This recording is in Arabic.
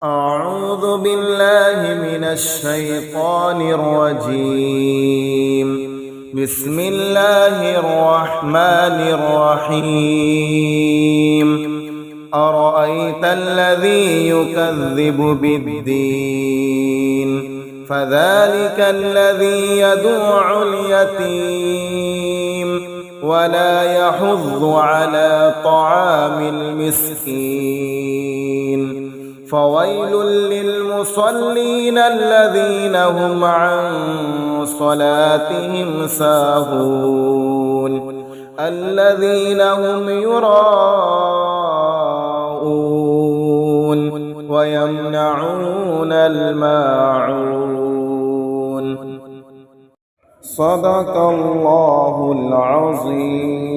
أعوذ بالله من الشيطان الرجيم. بسم الله الرحمن الرحيم. أرأيت الذي يكذب بالدين فذلك الذي يدع اليتيم ولا يحض على طعام المسكين. فويل للمصلين الذين هم عن صلاتهم ساهون الذين هم يراءون ويمنعون الماعون. صدق الله العظيم.